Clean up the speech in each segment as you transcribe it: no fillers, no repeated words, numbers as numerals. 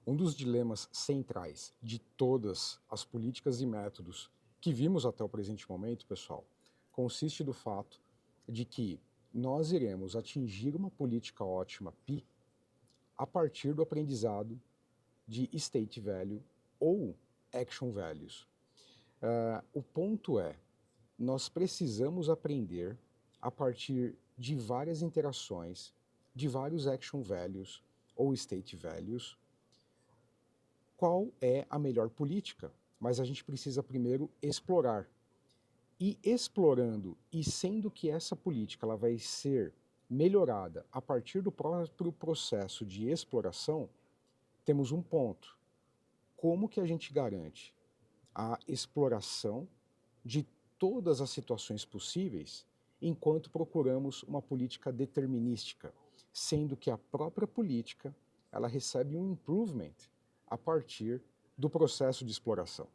Um dos dilemas centrais de todas as políticas e métodos que vimos até o presente momento, pessoal, consiste do fato de que nós iremos atingir uma política ótima PI a partir do aprendizado de state value ou action values. O ponto é, nós precisamos aprender a partir de várias interações, de vários action values ou state values, qual é a melhor política, mas a gente precisa primeiro explorar. E explorando e sendo que essa política ela vai ser melhorada a partir do próprio processo de exploração, temos um ponto. Como que a gente garante a exploração de todas as situações possíveis enquanto procuramos uma política determinística, sendo que a própria política ela recebe um improvement a partir do processo de exploração.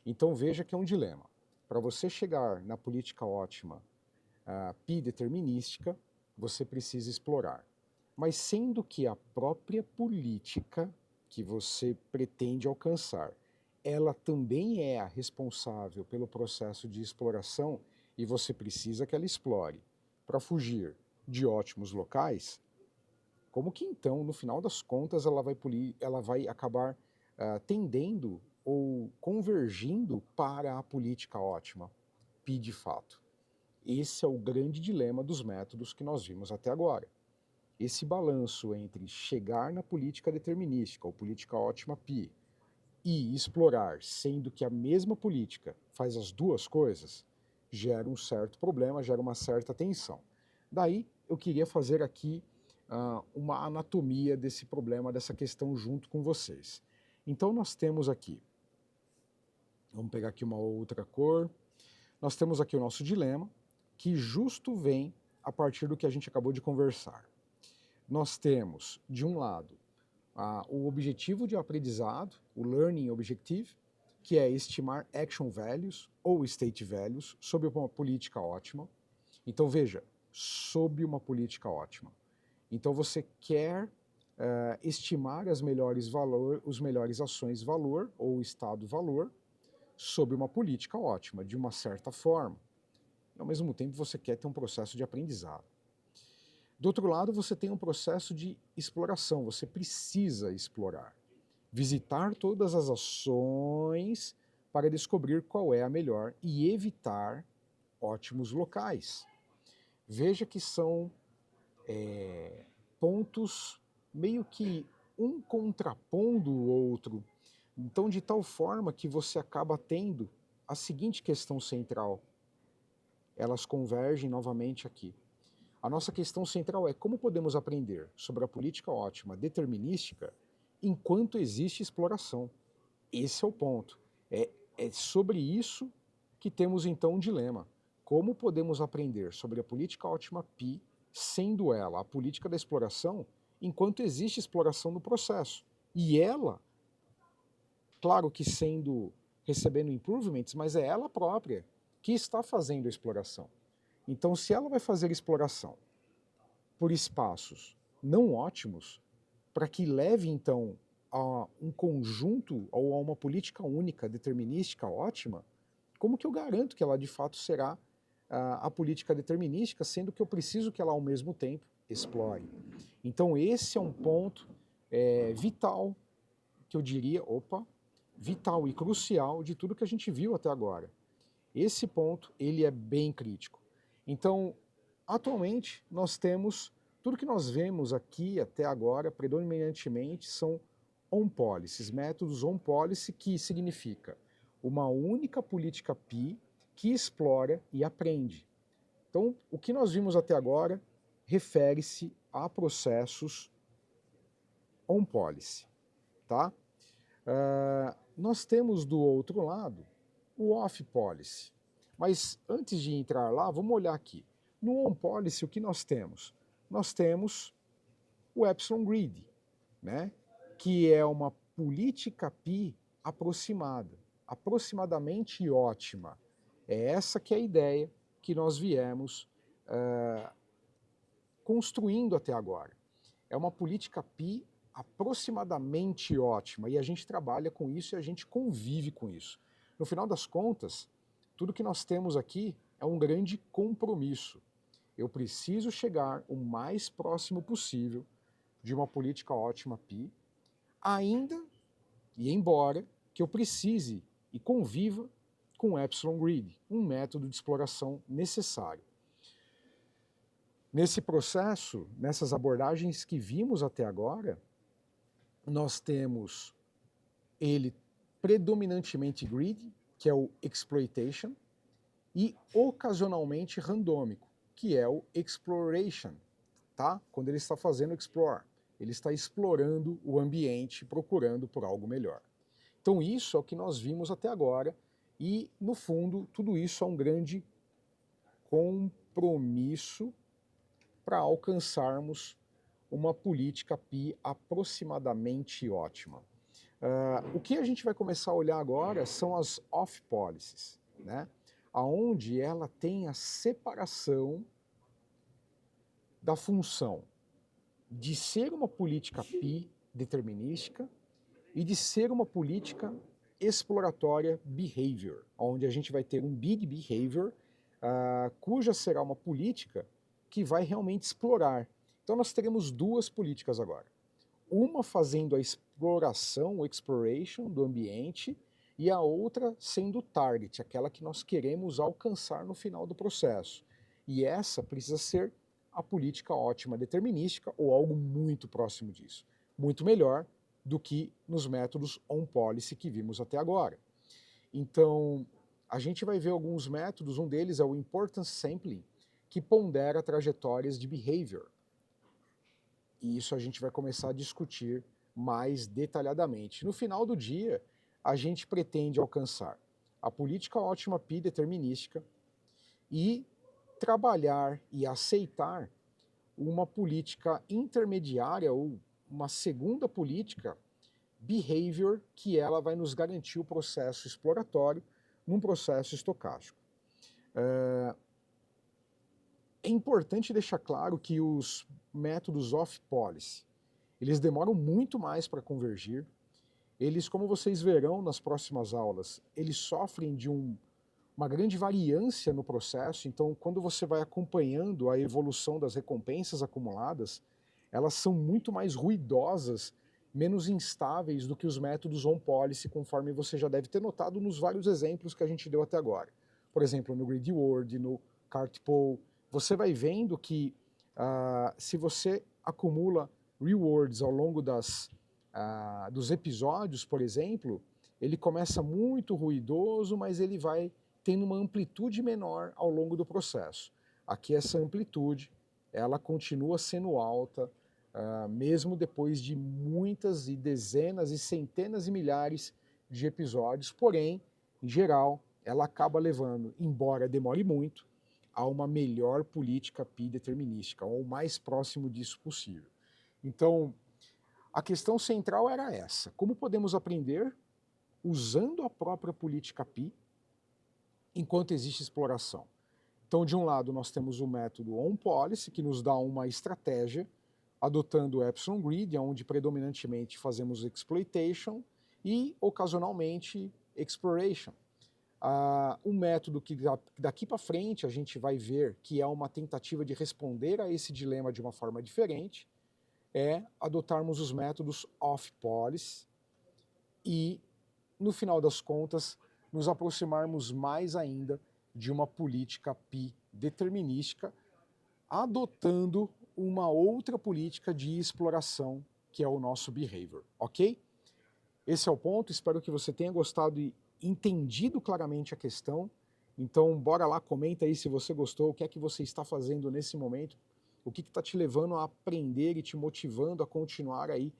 Então veja que é um dilema. Para você chegar na política ótima pi determinística, você precisa explorar. Mas sendo que a própria política que você pretende alcançar, ela também é a responsável pelo processo de exploração e você precisa que ela explore para fugir de ótimos locais, como que então, no final das contas, ela vai acabar tendendo ou convergindo para a política ótima, pi de fato? Esse é o grande dilema dos métodos que nós vimos até agora. Esse balanço entre chegar na política determinística ou política ótima pi e explorar, sendo que a mesma política faz as duas coisas, gera um certo problema, gera uma certa tensão. Daí eu queria fazer aqui uma anatomia desse problema, dessa questão junto com vocês. Então nós temos aqui, vamos pegar aqui uma outra cor, nós temos aqui o nosso dilema, que justo vem a partir do que a gente acabou de conversar. Nós temos, de um lado, o objetivo de aprendizado, o Learning Objective, que é estimar action values ou state values sob uma política ótima. Então veja, sob uma política ótima. Então você quer estimar os melhores ações valor ou estado valor sob uma política ótima, de uma certa forma. E ao mesmo tempo você quer ter um processo de aprendizado. Do outro lado, você tem um processo de exploração, você precisa explorar. Visitar todas as ações para descobrir qual é a melhor e evitar ótimos locais. Veja que são pontos meio que um contrapondo o outro. Então, de tal forma que você acaba tendo a seguinte questão central. Elas convergem novamente aqui. A nossa questão central é como podemos aprender sobre a política ótima determinística enquanto existe exploração. Esse é o ponto. É sobre isso que temos então um dilema. Como podemos aprender sobre a política ótima pi, sendo ela a política da exploração, enquanto existe exploração no processo? E ela, claro que recebendo improvements, mas é ela própria que está fazendo a exploração. Então, se ela vai fazer exploração por espaços não ótimos, para que leve então a um conjunto ou a uma política única, determinística, ótima, como que eu garanto que ela de fato será a política determinística, sendo que eu preciso que ela ao mesmo tempo explore? Então esse é um ponto vital, que eu diria, vital e crucial de tudo que a gente viu até agora. Esse ponto, ele é bem crítico. Então, atualmente, nós temos, tudo que nós vemos aqui até agora, predominantemente, são on-policies, métodos on-policy, que significa uma única política PI que explora e aprende. Então, o que nós vimos até agora refere-se a processos on-policy, tá? Nós temos do outro lado o off-policy. Mas antes de entrar lá, vamos olhar aqui. No on-policy, o que nós temos? Nós temos o Epsilon Grid, né? Que é uma política PI aproximada, aproximadamente ótima. É essa que é a ideia que nós viemos construindo até agora. É uma política PI aproximadamente ótima, e a gente trabalha com isso e a gente convive com isso. No final das contas, tudo que nós temos aqui é um grande compromisso. Eu preciso chegar o mais próximo possível de uma política ótima PI, ainda e embora que eu precise e conviva com o Epsilon Grid, um método de exploração necessário. Nesse processo, nessas abordagens que vimos até agora, nós temos ele predominantemente grid, que é o exploitation, e ocasionalmente randômico, que é o exploration, tá? Quando ele está fazendo explore, ele está explorando o ambiente, procurando por algo melhor. Então isso é o que nós vimos até agora, e no fundo tudo isso é um grande compromisso para alcançarmos uma política PI aproximadamente ótima. O que a gente vai começar a olhar agora são as off-policies, né? Onde ela tem a separação da função de ser uma política PI determinística e de ser uma política exploratória behavior, onde a gente vai ter um big behavior, cuja será uma política que vai realmente explorar. Então nós teremos duas políticas agora. Uma fazendo a exploração, o exploration do ambiente, e a outra sendo o target, aquela que nós queremos alcançar no final do processo. E essa precisa ser a política ótima determinística ou algo muito próximo disso. Muito melhor do que nos métodos on-policy que vimos até agora. Então, a gente vai ver alguns métodos, um deles é o Importance Sampling, que pondera trajetórias de behavior. E isso a gente vai começar a discutir mais detalhadamente. No final do dia, a gente pretende alcançar a política ótima PI determinística e trabalhar e aceitar uma política intermediária ou uma segunda política behavior, que ela vai nos garantir o processo exploratório num processo estocástico. É importante deixar claro que os métodos off-policy, eles demoram muito mais para convergir. Eles, como vocês verão nas próximas aulas, eles sofrem de uma grande variância no processo. Então, quando você vai acompanhando a evolução das recompensas acumuladas, elas são muito mais ruidosas, menos instáveis do que os métodos on-policy, conforme você já deve ter notado nos vários exemplos que a gente deu até agora. Por exemplo, no Grid Word, no CartPool, você vai vendo que se você acumula rewards ao longo dos episódios, por exemplo, ele começa muito ruidoso, mas ele vai tendo uma amplitude menor ao longo do processo. Aqui essa amplitude, ela continua sendo alta, mesmo depois de muitas e dezenas e centenas e milhares de episódios, porém, em geral, ela acaba levando, embora demore muito, a uma melhor política PI determinística, ou o mais próximo disso possível. Então, a questão central era essa: como podemos aprender usando a própria política PI enquanto existe exploração? Então, de um lado, nós temos o método on-policy, que nos dá uma estratégia, adotando o Epsilon Grid, onde predominantemente fazemos exploitation e, ocasionalmente, exploration. Um método que daqui para frente a gente vai ver que é uma tentativa de responder a esse dilema de uma forma diferente, é adotarmos os métodos off-policy e, no final das contas, nos aproximarmos mais ainda de uma política PI determinística, adotando uma outra política de exploração, que é o nosso behavior, ok? Esse é o ponto, espero que você tenha gostado e entendido claramente a questão. Então, bora lá, comenta aí se você gostou, o que é que você está fazendo nesse momento, o que está te levando a aprender e te motivando a continuar aí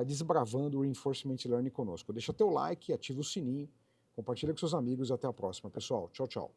desbravando o Reinforcement Learning conosco. Deixa teu like, ativa o sininho, compartilha com seus amigos e até a próxima, pessoal. Tchau, tchau.